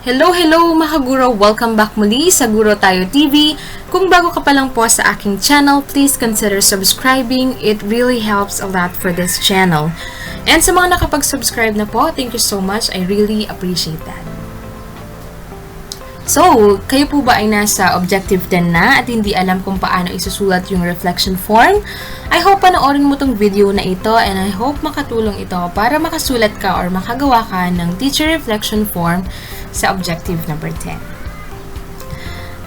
Hello, hello mga guro! Welcome back muli sa Guro Tayo TV. Kung bago ka pa lang po sa aking channel, please consider subscribing. It really helps a lot for this channel. And sa mga nakapag-subscribe na po, thank you so much. I really appreciate that. So, kayo po ba ay nasa Objective 10 na at hindi alam kung paano isusulat yung reflection form? I hope panoorin mo tong video na ito and I hope makatulong ito para makasulat ka or makagawa ka ng teacher reflection form sa Objective number 10.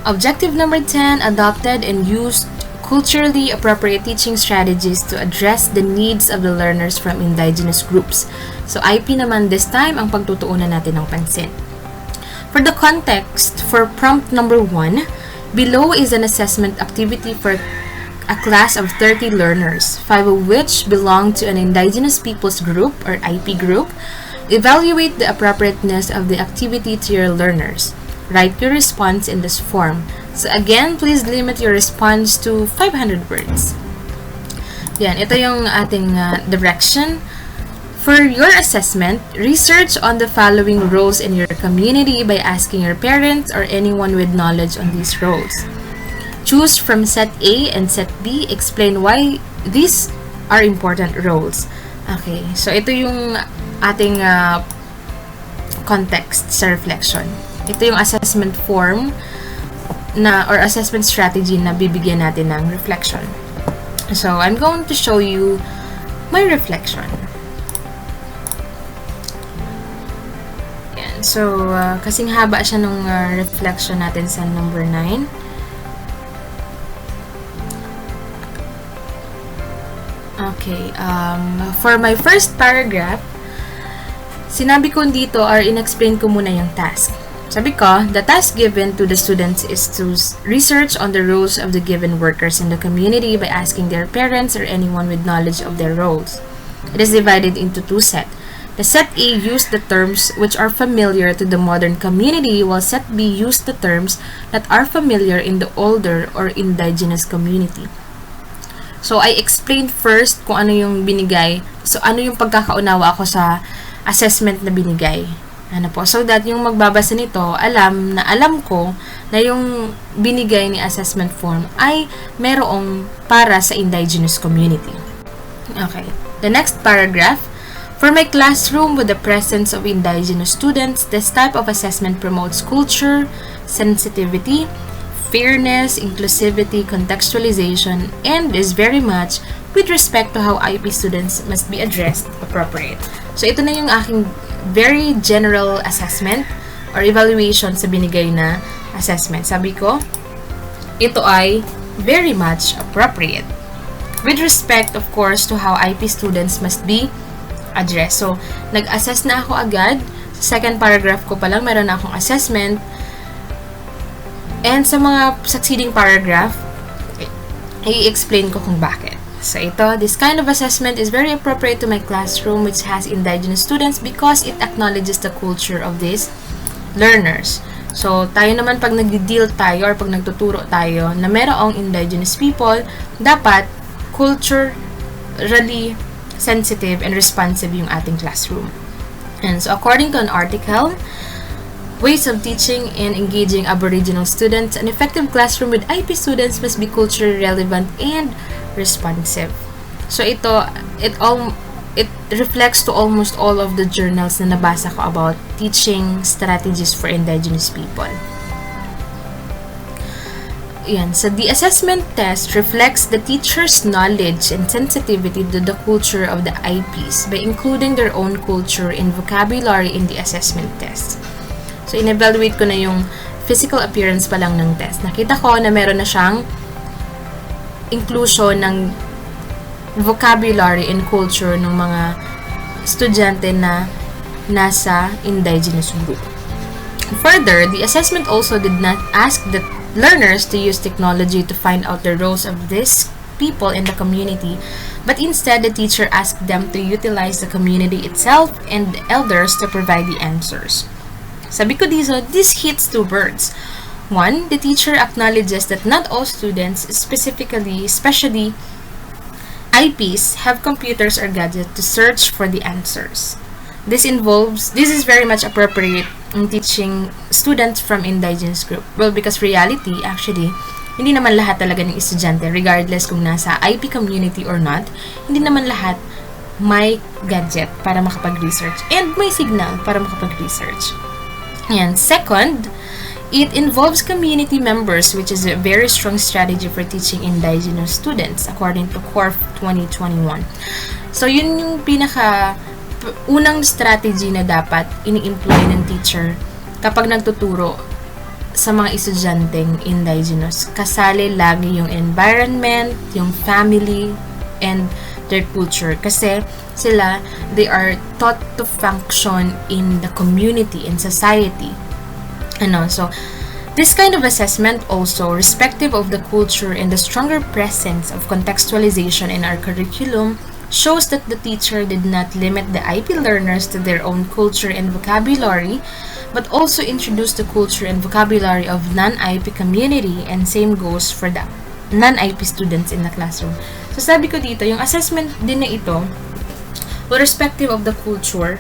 Objective number 10, adopted and used culturally appropriate teaching strategies to address the needs of the learners from indigenous groups. So, IP naman this time ang pagtutuunan natin ng pansin. For the context, for prompt number 1, below is an assessment activity for a class of 30 learners, 5 of which belong to an indigenous peoples group or IP group. Evaluate the appropriateness of the activity to your learners. Write your response in this form. So again, please limit your response to 500 words. Yan, ito yung ating direction. For your assessment, research on the following roles in your community by asking your parents or anyone with knowledge on these roles. Choose from set A and set B. Explain why these are important roles. Okay, so ito yung ating context sa reflection. Ito yung assessment form na or assessment strategy na bibigyan natin ng reflection. So, I'm going to show you my reflection. So, kasing haba siya nung reflection natin sa number 9. Okay, for my first paragraph, sinabi ko dito or in-explain ko muna yung task. Sabi ko, the task given to the students is to research on the roles of the given workers in the community by asking their parents or anyone with knowledge of their roles. It is divided into two sets. The set A used the terms which are familiar to the modern community, while set B used the terms that are familiar in the older or indigenous community. So, I explained first kung ano yung binigay. So, ano yung pagkakaunawa ako sa assessment na binigay. Ano po? So that yung magbabasa nito, alam ko na yung binigay ni assessment form ay merong para sa indigenous community. Okay. The next paragraph. For my classroom with the presence of indigenous students, this type of assessment promotes culture, sensitivity, fairness, inclusivity, contextualization, and is very much with respect to how IP students must be addressed appropriate. So, ito na yung aking very general assessment or evaluation sa binigay na assessment. Sabi ko, ito ay very much appropriate. With respect, of course, to how IP students must be address. So, nag-assess na ako agad. Sa second paragraph ko pa lang, meron na akong assessment. And sa mga succeeding paragraph, i-explain ko kung bakit. So, ito, this kind of assessment is very appropriate to my classroom which has indigenous students because it acknowledges the culture of these learners. So, tayo naman pag nag-deal tayo or pag nagtuturo tayo na merong indigenous people, dapat culturally sensitive and responsive yung ating classroom. And so, according to an article, ways of teaching and engaging Aboriginal students, an effective classroom with IP students must be culturally relevant and responsive. So, it reflects to almost all of the journals na nabasa ko about teaching strategies for indigenous people. Yan. So, the assessment test reflects the teacher's knowledge and sensitivity to the culture of the IPs by including their own culture and vocabulary in the assessment test. So, in-evaluate ko na yung physical appearance pa lang ng test. Nakita ko na meron na siyang inclusion ng vocabulary and culture ng mga estudyante na nasa indigenous group. Further, the assessment also did not ask the learners to use technology to find out the roles of these people in the community, but instead the teacher asked them to utilize the community itself and the elders to provide the answers. Sabi ko dito, this hits two birds. One, the teacher acknowledges that not all students, especially IPs, have computers or gadgets to search for the answers. This is very much appropriate in teaching students from indigenous group? Well, because reality, actually, hindi naman lahat talaga ng estudyante, regardless kung nasa IP community or not, hindi naman lahat may gadget para makapag-research and may signal para makapag-research. And second, it involves community members, which is a very strong strategy for teaching indigenous students, according to CORF 2021. So, yun yung unang strategy na dapat ini-employ ng teacher kapag nagtuturo sa mga estudyanteng indigenous. Kasali lagi yung environment, yung family, and their culture. Kasi sila, they are taught to function in the community, in society. So, this kind of assessment also, respective of the culture and the stronger presence of contextualization in our curriculum, shows that the teacher did not limit the IP learners to their own culture and vocabulary, but also introduced the culture and vocabulary of non-IP community, and same goes for the non-IP students in the classroom. So, sabi ko dito, yung assessment din na ito, well, respective of the culture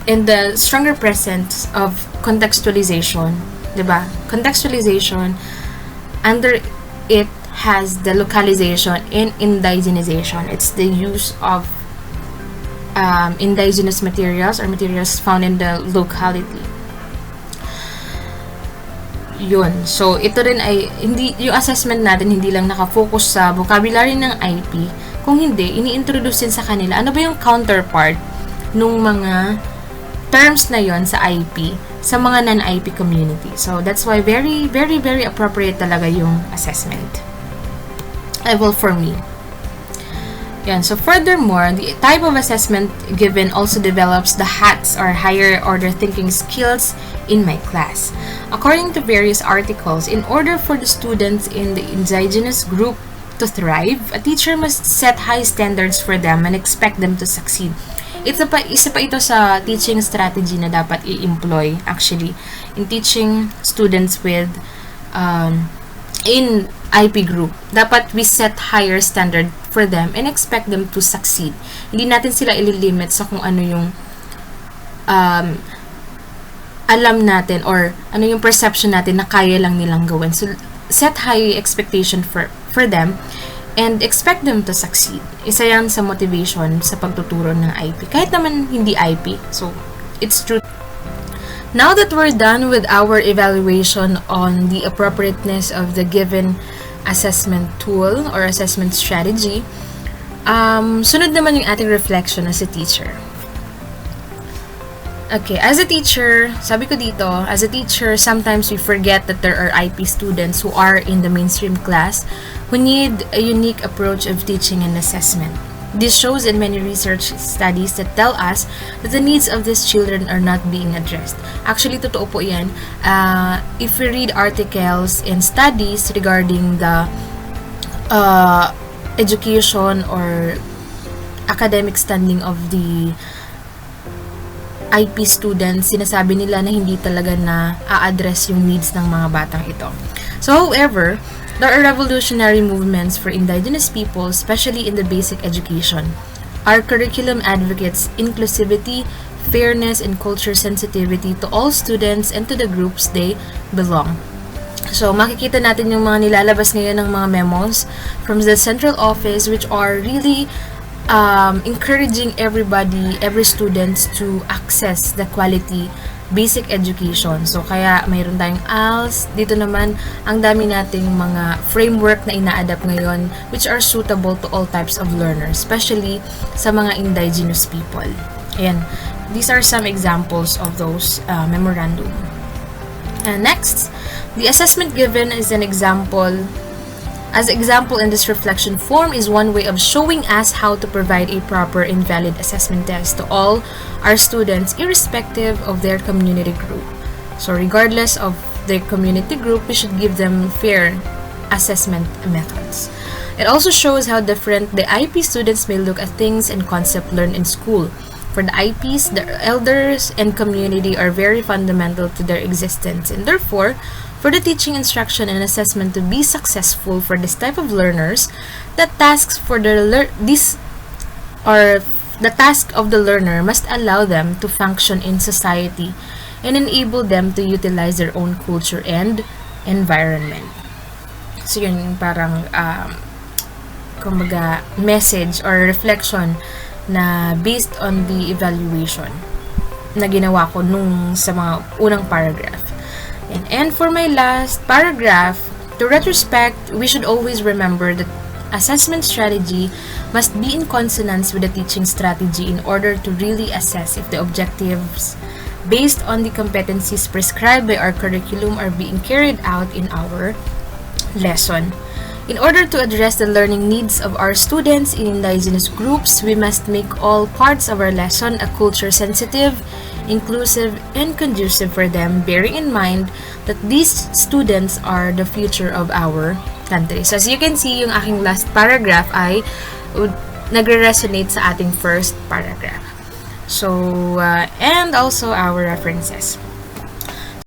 and the stronger presence of contextualization, diba? Contextualization, under it has the localization and indigenization. It's the use of indigenous materials or materials found in the locality. Yun. So, ito rin ay, yung assessment natin hindi lang nakafocus sa vocabulary ng IP, kung hindi, ini-introduce din sa kanila, ano ba yung counterpart nung mga terms na yon sa IP, sa mga non-IP community. So, that's why very, very, very appropriate talaga yung assessment. Well, for me. Yan. So, furthermore, the type of assessment given also develops the HATS or higher order thinking skills in my class. According to various articles, in order for the students in the indigenous group to thrive, a teacher must set high standards for them and expect them to succeed. Isa pa ito sa teaching strategy na dapat i-employ, actually, in teaching students with in IP group. Dapat we set higher standard for them and expect them to succeed. Hindi natin sila ililimit sa kung ano yung alam natin or ano yung perception natin na kaya lang nilang gawin. So, set high expectation for them and expect them to succeed. Isa yan sa motivation sa pagtuturo ng IP. Kahit naman hindi IP. So, it's true. Now that we're done with our evaluation on the appropriateness of the given assessment tool or assessment strategy, sunod naman yung ating reflection as a teacher. Okay, as a teacher, sabi ko dito, as a teacher, sometimes we forget that there are IP students who are in the mainstream class who need a unique approach of teaching and assessment. This shows in many research studies that tell us that the needs of these children are not being addressed. Actually, totoo po yan. If we read articles and studies regarding the education or academic standing of the IP students, sinasabi nila na hindi talaga na a-address yung needs ng mga batang ito. So, however, there are revolutionary movements for indigenous people, especially in the basic education. Our curriculum advocates inclusivity, fairness, and culture sensitivity to all students and to the groups they belong. So, makikita natin yung mga nilalabas ngayon ng mga memos from the central office, which are really encouraging every students to access the quality basic education. So, kaya mayroon tayong ALS. Dito naman, ang dami nating mga framework na ina-adapt ngayon which are suitable to all types of learners, especially sa mga indigenous people. Ayan. These are some examples of those memorandum. And next, the assessment given is an example. As example in this reflection form is one way of showing us how to provide a proper and valid assessment test to all our students irrespective of their community group. So regardless of their community group, we should give them fair assessment methods. It also shows how different the IP students may look at things and concepts learned in school. For the IPs, the elders and community are very fundamental to their existence, and therefore, for the teaching, instruction, and assessment to be successful for this type of learners, the tasks for the task of the learner must allow them to function in society and enable them to utilize their own culture and environment. So yun yung parang kumbaga message or reflection na based on the evaluation na ginawa ko nung sa mga unang paragraph. And for my last paragraph, to retrospect, we should always remember that assessment strategy must be in consonance with the teaching strategy in order to really assess if the objectives based on the competencies prescribed by our curriculum are being carried out in our lesson. In order to address the learning needs of our students in indigenous groups, we must make all parts of our lesson a culture sensitive, inclusive, and conducive for them, bearing in mind that these students are the future of our country. So as you can see, yung aking last paragraph ay nagre-resonate sa ating first paragraph. So, and also our references.